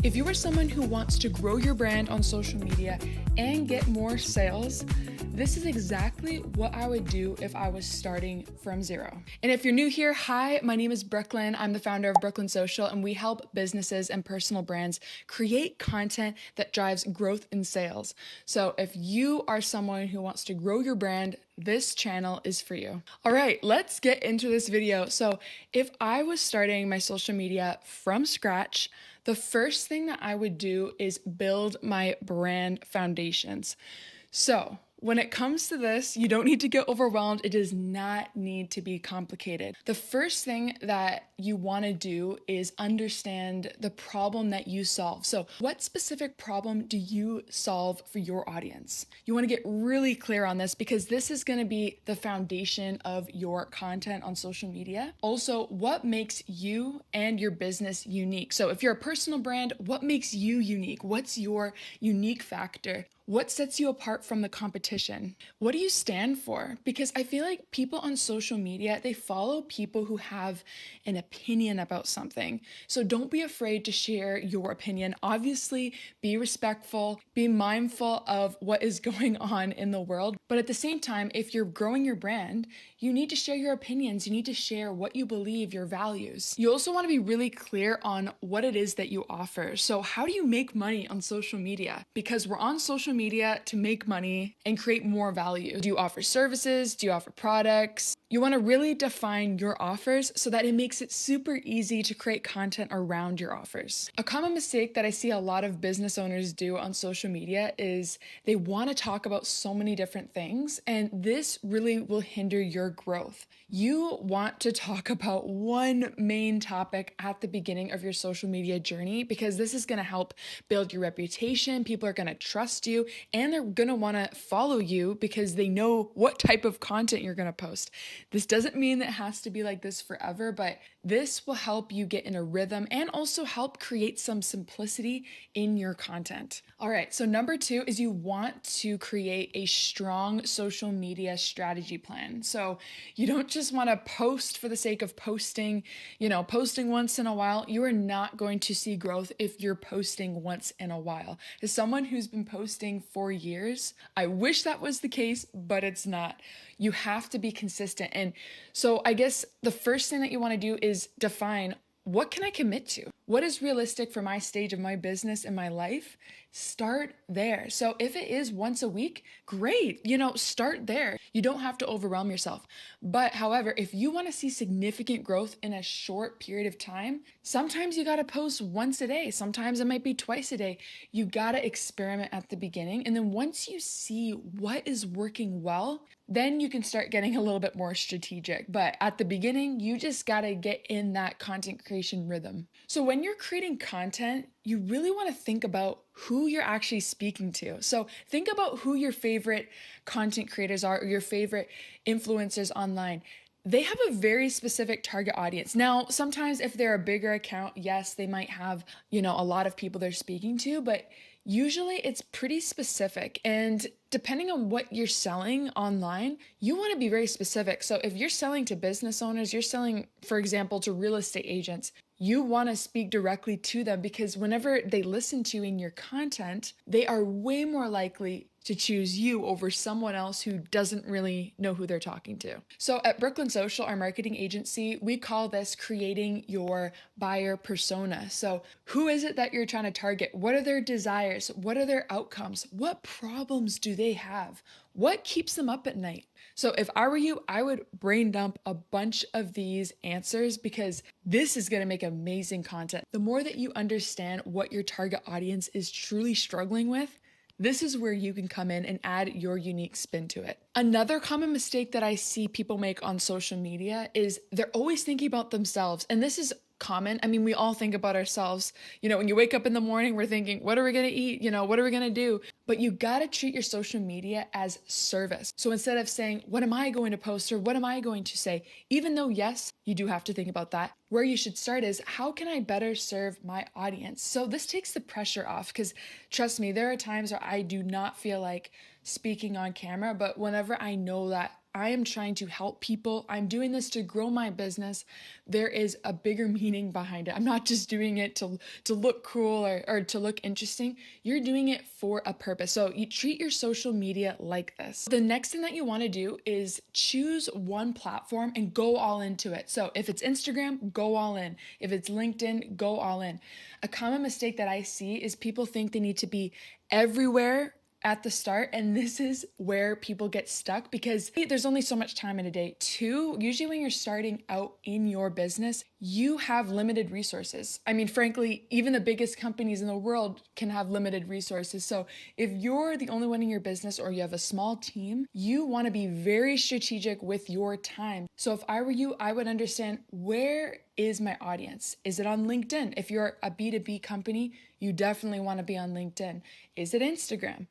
If you are someone who wants to grow your brand on social media and get more sales, this is exactly what I would do if I was starting from zero. And if you're new here, hi, my name is Brooklyn. I'm the founder of Brooklyn Social, and we help businesses and personal brands create content that drives growth in sales. So if you are someone who wants to grow your brand, this channel is for you. All right, let's get into this video. So if I was starting my social media from scratch, the first thing that I would do is build my brand foundations. So when it comes to this, you don't need to get overwhelmed. It does not need to be complicated. The first thing that you want to do is understand the problem that you solve. So what specific problem do you solve for your audience? You want to get really clear on this because this is going to be the foundation of your content on social media. Also, what makes you and your business unique? So if you're a personal brand, what makes you unique? What's your unique factor? What sets you apart from the competition? What do you stand for? Because I feel like people on social media, they follow people who have an opinion about something. So don't be afraid to share your opinion. Obviously, be respectful, be mindful of what is going on in the world. But at the same time, if you're growing your brand, you need to share your opinions. You need to share what you believe, your values. You also want to be really clear on what it is that you offer. So how do you make money on social media? Because we're on social media to make money and create more value. Do you offer services? Do you offer products? You want to really define your offers so that it makes it super easy to create content around your offers. A common mistake that I see a lot of business owners do on social media is they want to talk about so many different things, and this really will hinder your growth. You want to talk about one main topic at the beginning of your social media journey because this is going to help build your reputation. People are going to trust you and they're going to want to follow you because they know what type of content you're going to post. This doesn't mean that it has to be like this forever, but this will help you get in a rhythm and also help create some simplicity in your content. All right, so number 2 is you want to create a strong social media strategy plan. So you don't just want to post for the sake of posting, posting once in a while. You are not going to see growth if you're posting once in a while. As someone who's been posting for years, I wish that was the case, but it's not. You have to be consistent. And so I guess the first thing that you want to do is define, what can I commit to? What is realistic for my stage of my business and my life? Start there. So if it is once a week, great, start there. You don't have to overwhelm yourself. But however, if you want to see significant growth in a short period of time, sometimes you got to post once a day. Sometimes it might be twice a day. You got to experiment at the beginning. And then once you see what is working well, then you can start getting a little bit more strategic. But at the beginning, you just got to get in that content creation rhythm. So when you're creating content, you really want to think about who you're actually speaking to. So think about who your favorite content creators are or your favorite influencers online. They have a very specific target audience. Now, sometimes if they're a bigger account, yes, they might have, a lot of people they're speaking to, but usually it's pretty specific. And depending on what you're selling online, you want to be very specific. So if you're selling to business owners, you're selling, for example, to real estate agents, you want to speak directly to them because whenever they listen to you in your content, they are way more likely to choose you over someone else who doesn't really know who they're talking to. So at Brooklyn Social, our marketing agency, we call this creating your buyer persona. So who is it that you're trying to target? What are their desires? What are their outcomes? What problems do they have? What keeps them up at night? So if I were you, I would brain dump a bunch of these answers because this is going to make amazing content. The more that you understand what your target audience is truly struggling with, this is where you can come in and add your unique spin to it. Another common mistake that I see people make on social media is they're always thinking about themselves. And this is common. I mean, we all think about ourselves. When you wake up in the morning, we're thinking, what are we going to eat? What are we going to do? But you got to treat your social media as service. So instead of saying, what am I going to post or what am I going to say? Even though, yes, you do have to think about that. Where you should start is, how can I better serve my audience? So this takes the pressure off because trust me, there are times where I do not feel like speaking on camera, but whenever I know that I am trying to help people. I'm doing this to grow my business. There is a bigger meaning behind it. I'm not just doing it to look cool or to look interesting. You're doing it for a purpose. So you treat your social media like this. The next thing that you want to do is choose one platform and go all into it. So if it's Instagram, go all in. If it's LinkedIn, go all in. A common mistake that I see is people think they need to be everywhere at the start, and this is where people get stuck because there's only so much time in a day. Two, usually when you're starting out in your business, you have limited resources. I mean, frankly, even the biggest companies in the world can have limited resources. So if you're the only one in your business or you have a small team, you want to be very strategic with your time. So if I were you, I would understand, where is my audience? Is it on LinkedIn? If you're a B2B company, you definitely want to be on LinkedIn. Is it Instagram?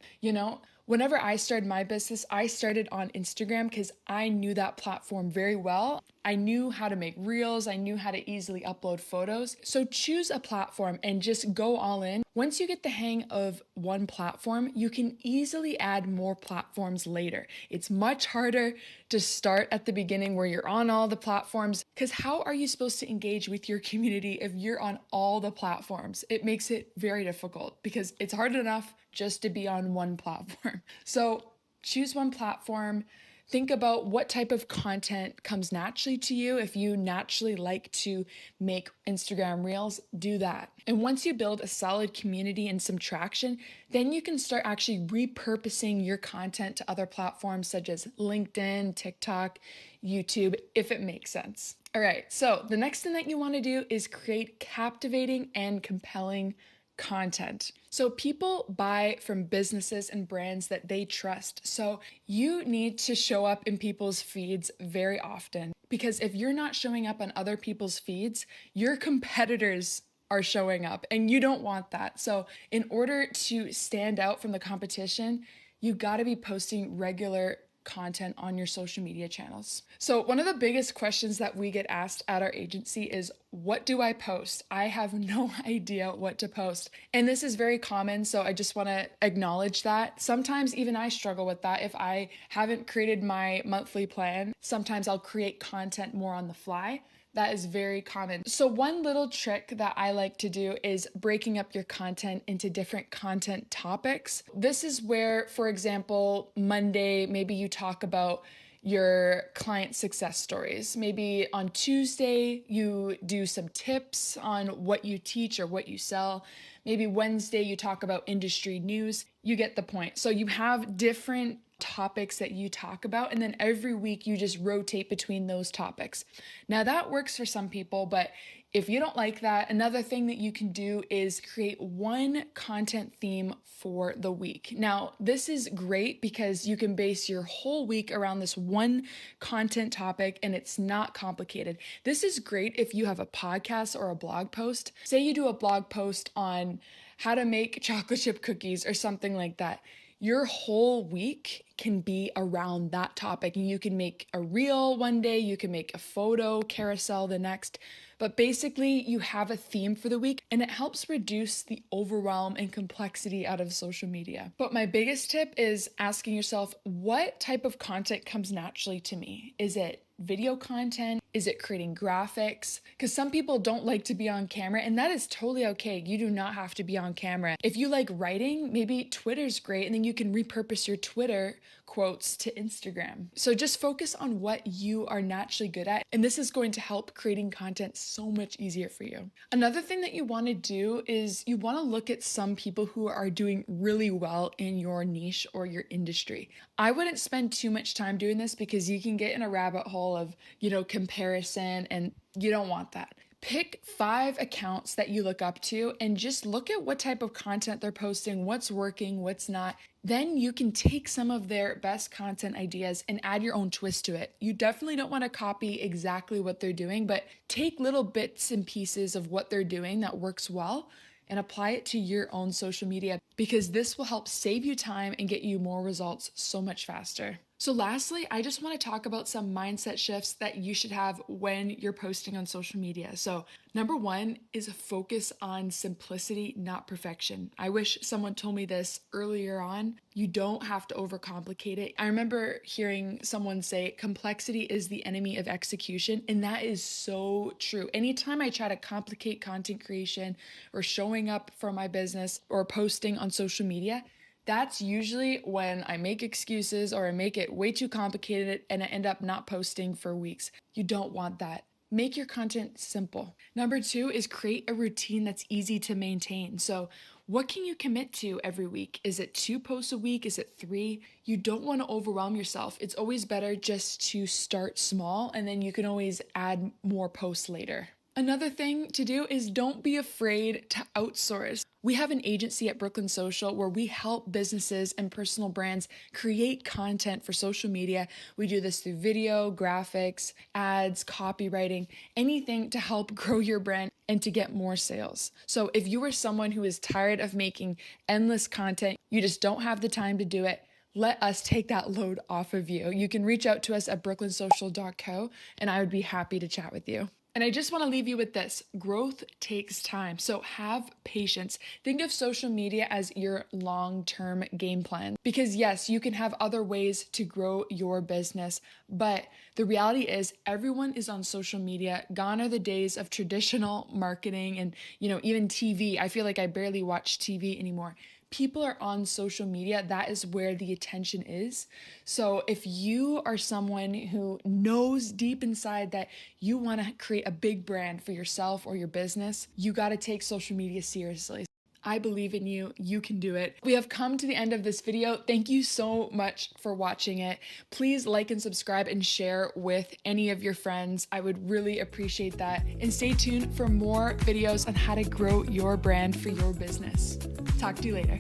Whenever I started my business, I started on Instagram because I knew that platform very well. I knew how to make reels. I knew how to easily upload photos. So choose a platform and just go all in. Once you get the hang of one platform, you can easily add more platforms later. It's much harder to start at the beginning where you're on all the platforms, because how are you supposed to engage with your community if you're on all the platforms? It makes it very difficult because it's hard enough just to be on one platform. So choose one platform. Think about what type of content comes naturally to you. If you naturally like to make Instagram reels, do that. And once you build a solid community and some traction, then you can start actually repurposing your content to other platforms such as LinkedIn, TikTok, YouTube, if it makes sense. All right, so the next thing that you want to do is create captivating and compelling content. So people buy from businesses and brands that they trust. So you need to show up in people's feeds very often, because if you're not showing up on other people's feeds, your competitors are showing up and you don't want that. So in order to stand out from the competition, you got to be posting regular content on your social media channels. So one of the biggest questions that we get asked at our agency is, what do I post? I have no idea what to post. And this is very common, so I just want to acknowledge that. Sometimes even I struggle with that. If I haven't created my monthly plan, sometimes I'll create content more on the fly. That is very common. So one little trick that I like to do is breaking up your content into different content topics. This is where, for example, Monday, maybe you talk about your client success stories. Maybe on Tuesday, you do some tips on what you teach or what you sell. Maybe Wednesday, you talk about industry news. You get the point. So you have different topics that you talk about, and then every week you just rotate between those topics. Now that works for some people, but if you don't like that, another thing that you can do is create one content theme for the week. Now, this is great because you can base your whole week around this one content topic and it's not complicated. This is great if you have a podcast or a blog post. Say you do a blog post on how to make chocolate chip cookies or something like that. Your whole week can be around that topic, and you can make a reel one day, you can make a photo carousel the next, but basically you have a theme for the week, and it helps reduce the overwhelm and complexity out of social media. But my biggest tip is asking yourself, what type of content comes naturally to me? Is it video content? Is it creating graphics? Because some people don't like to be on camera, and that is totally okay. You do not have to be on camera. If you like writing, maybe Twitter's great, and then you can repurpose your Twitter quotes to Instagram. So just focus on what you are naturally good at, and this is going to help creating content so much easier for you. Another thing that you want to do is you want to look at some people who are doing really well in your niche or your industry. I wouldn't spend too much time doing this because you can get in a rabbit hole of, comparison, and you don't want that. Pick 5 accounts that you look up to and just look at what type of content they're posting, what's working, what's not. Then you can take some of their best content ideas and add your own twist to it. You definitely don't want to copy exactly what they're doing, but take little bits and pieces of what they're doing that works well and apply it to your own social media, because this will help save you time and get you more results so much faster. So, lastly, I just want to talk about some mindset shifts that you should have when you're posting on social media. So, number one is a focus on simplicity, not perfection. I wish someone told me this earlier on. You don't have to overcomplicate it. I remember hearing someone say, complexity is the enemy of execution. And that is so true. Anytime I try to complicate content creation or showing up for my business or posting on social media, that's usually when I make excuses or I make it way too complicated and I end up not posting for weeks. You don't want that. Make your content simple. Number two is create a routine that's easy to maintain. So, what can you commit to every week? Is it 2 posts a week? Is it 3? You don't want to overwhelm yourself. It's always better just to start small and then you can always add more posts later. Another thing to do is don't be afraid to outsource. We have an agency at Brooklyn Social where we help businesses and personal brands create content for social media. We do this through video, graphics, ads, copywriting, anything to help grow your brand and to get more sales. So if you are someone who is tired of making endless content, you just don't have the time to do it, let us take that load off of you. You can reach out to us at brooklynsocial.co and I would be happy to chat with you. And I just want to leave you with this. Growth takes time, so have patience. Think of social media as your long-term game plan. Because yes, you can have other ways to grow your business, but the reality is everyone is on social media. Gone are the days of traditional marketing and, even TV. I feel like I barely watch TV anymore. People are on social media. That is where the attention is. So if you are someone who knows deep inside that you want to create a big brand for yourself or your business, you got to take social media seriously. I believe in you. You can do it. We have come to the end of this video. Thank you so much for watching it. Please like and subscribe and share with any of your friends. I would really appreciate that. And stay tuned for more videos on how to grow your brand for your business. Talk to you later.